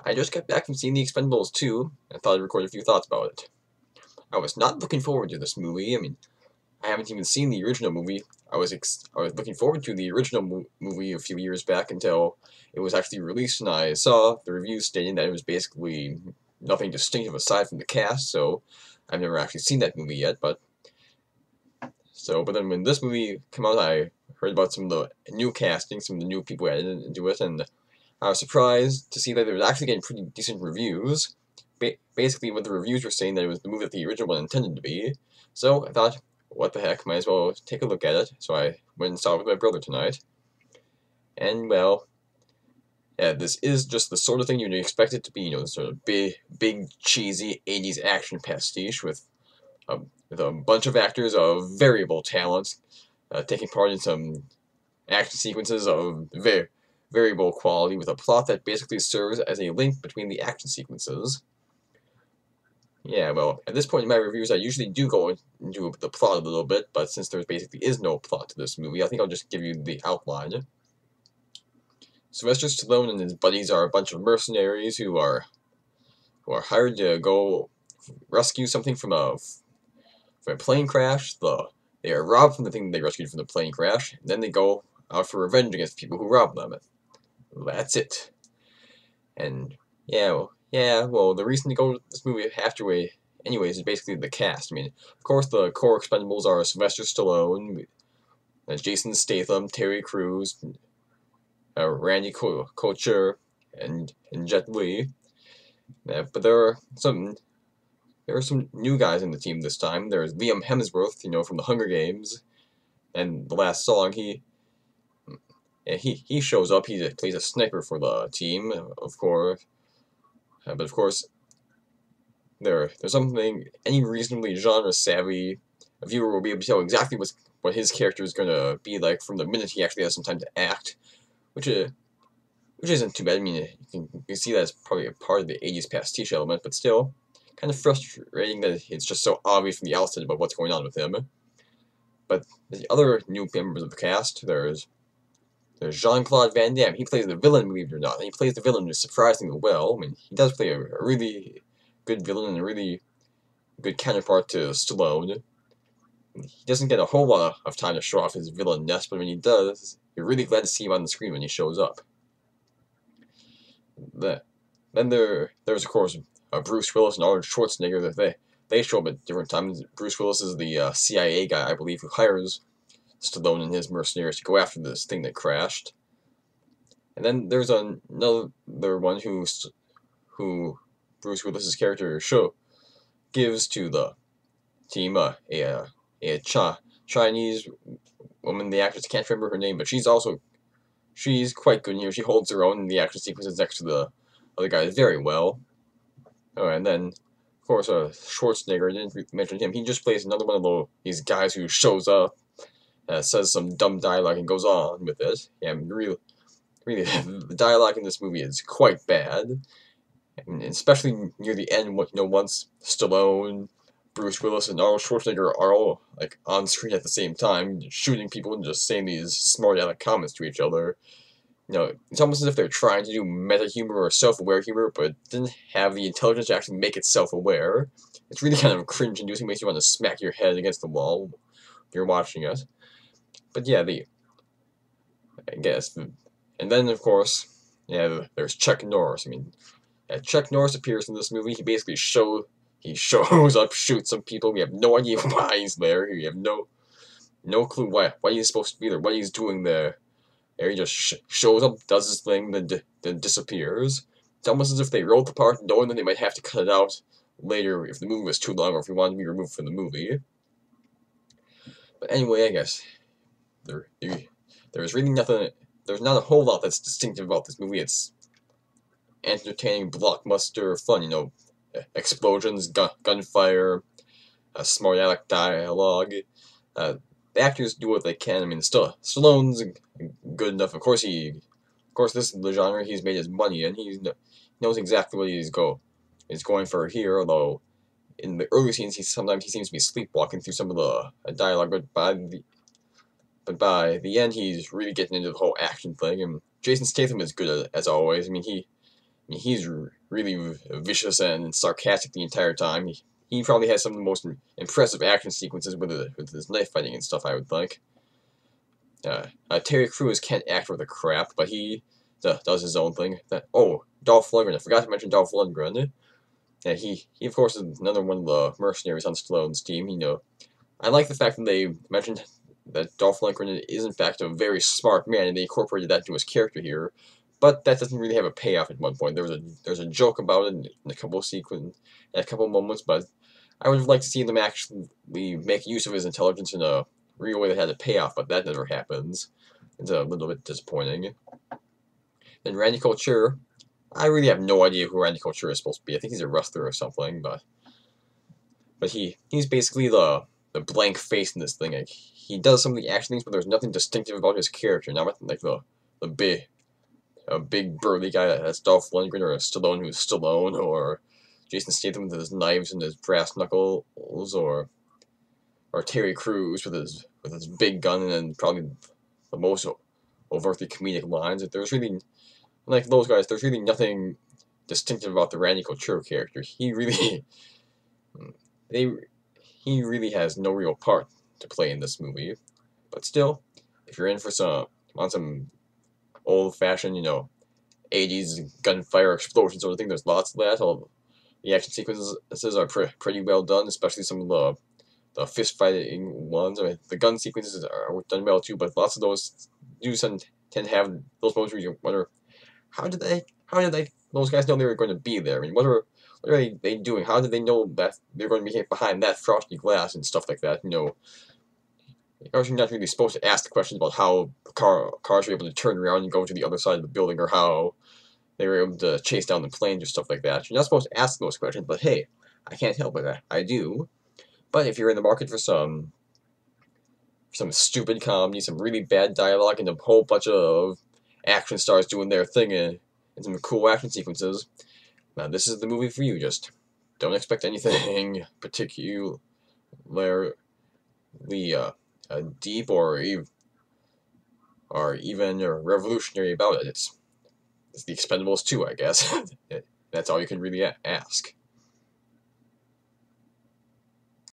I just got back from seeing the Expendables 2, and I thought I'd record a few thoughts about it. I was not looking forward to this movie. I haven't even seen the original movie. I was looking forward to the original movie a few years back until it was actually released, and I saw the reviews stating that it was basically nothing distinctive aside from the cast. So I've never actually seen that movie yet. But then when this movie came out, I heard about some of the new casting, some of the new people added into it, and I was surprised to see that it was actually getting pretty decent reviews. Basically, what the reviews were saying that it was the movie that the original one intended to be. So I thought, what the heck, might as well take a look at it. So I went and saw it with my brother tonight. And well, yeah, this is just the sort of thing you'd expect it to be. The sort of big cheesy '80s action pastiche with a bunch of actors of variable talents taking part in some action sequences of variable quality with a plot that basically serves as a link between the action sequences. Yeah, well, at this point in my reviews, I usually do go into the plot a little bit, but since there basically is no plot to this movie, I think I'll just give you the outline. Sylvester Stallone and his buddies are a bunch of mercenaries who are hired to go rescue something from a plane crash. They are robbed from the thing they rescued from the plane crash, and then they go out for revenge against the people who robbed them. That's it. And well, the reason to go to this movie afterway, anyways, is basically the cast. Of course, the core Expendables are Sylvester Stallone, Jason Statham, Terry Crews, Randy Couture, and Jet Li. But there are some new guys in the team this time. There's Liam Hemsworth, from the Hunger Games, and the last song he shows up. He plays a sniper for the team, of course. But of course, there's something any reasonably genre savvy viewer will be able to tell exactly what his character is gonna be like from the minute he actually has some time to act, which isn't too bad. You can see that as probably a part of the '80s pastiche element, but still, kind of frustrating that it's just so obvious from the outset about what's going on with him. But the other new members of the cast, there's Jean-Claude Van Damme. He plays the villain, believe it or not, and he plays the villain surprisingly well. He does play a really good villain and a really good counterpart to Stallone. He doesn't get a whole lot of time to show off his villain-ness, but when he does, you're really glad to see him on the screen when he shows up. Then there's of course Bruce Willis and Arnold Schwarzenegger. They show up at different times. Bruce Willis is the CIA guy, I believe, who hires Stallone and his mercenaries to go after this thing that crashed. And then there's another one who Bruce Willis's character gives to the team a Chinese woman. The actress, can't remember her name, but she's quite good in here. She holds her own in the action sequences next to the other guys very well. Oh, and then of course Schwarzenegger, I didn't mention him. He just plays another one of these guys who shows up, says some dumb dialogue and goes on with it. Yeah, really, the dialogue in this movie is quite bad, and especially near the end. Once Stallone, Bruce Willis, and Arnold Schwarzenegger are all on screen at the same time, shooting people and just saying these smart aleck comments to each other. It's almost as if they're trying to do meta humor or self-aware humor, but didn't have the intelligence to actually make it self-aware. It's really kind of cringe-inducing, makes you want to smack your head against the wall when you're watching it. But yeah, I guess, and then of course, there's Chuck Norris. Chuck Norris appears in this movie. He basically shows up, shoots some people. We have no idea why he's there. We have no clue why he's supposed to be there, what he's doing there. He just shows up, does his thing, then disappears. It's almost as if they wrote the part knowing that they might have to cut it out later if the movie was too long or if he wanted to be removed from the movie. But anyway, I guess there's really nothing. There's not a whole lot that's distinctive about this movie. It's entertaining blockbuster fun. Explosions, gunfire, smart aleck dialogue. The actors do what they can. Stallone's good enough. Of course, this is the genre he's made his money in. He knows exactly what he's going for here. Although in the early scenes, sometimes he seems to be sleepwalking through some of the dialogue. But by the end, he's really getting into the whole action thing. And Jason Statham is good as always. mean, he's really vicious and sarcastic the entire time. He probably has some of the most impressive action sequences with his knife fighting and stuff, I would think. Terry Crews can't act worth a crap, but he does his own thing. Dolph Lundgren. I forgot to mention Dolph Lundgren. Yeah, he of course is another one of the mercenaries on Stallone's team. I like the fact that they mentioned that Dolph Lundgren is in fact a very smart man, and they incorporated that into his character here. But that doesn't really have a payoff at one point. There's a joke about it in a couple in a couple moments, but I would have liked to see them actually make use of his intelligence in a real way that had a payoff, but that never happens. It's a little bit disappointing. Then Randy Couture. I really have no idea who Randy Couture is supposed to be. I think he's a wrestler or something, but he's basically the blank face in this thing. Like, he does some of the action things, but there's nothing distinctive about his character. Not like the big burly guy that's Dolph Lundgren, or a Stallone who's Stallone, or Jason Statham with his knives and his brass knuckles, or Terry Crews with his big gun and then probably the most overtly comedic lines. There's really, like those guys, there's really nothing distinctive about the Randy Couture character. He really has no real part to play in this movie. But still, if you're in for some old-fashioned, 80s gunfire explosion sort of thing, there's lots of that. All the action sequences are pretty well done, especially some of the fist fighting ones. I mean, the gun sequences are done well too, but lots of those do tend to have those moments where you wonder, how did those guys know they were going to be there? I mean, what are they doing? How did they know that they're going to be behind that frosty glass and stuff like that? You're not really supposed to ask the questions about how cars were able to turn around and go to the other side of the building, or how they were able to chase down the planes or stuff like that. You're not supposed to ask those questions, but hey, I can't help it. I do. But if you're in the market for some stupid comedy, some really bad dialogue, and a whole bunch of action stars doing their thing and some cool action sequences, now this is the movie for you. Just don't expect anything particularly deep or even revolutionary about it. It's the Expendables 2, I guess. That's all you can really ask.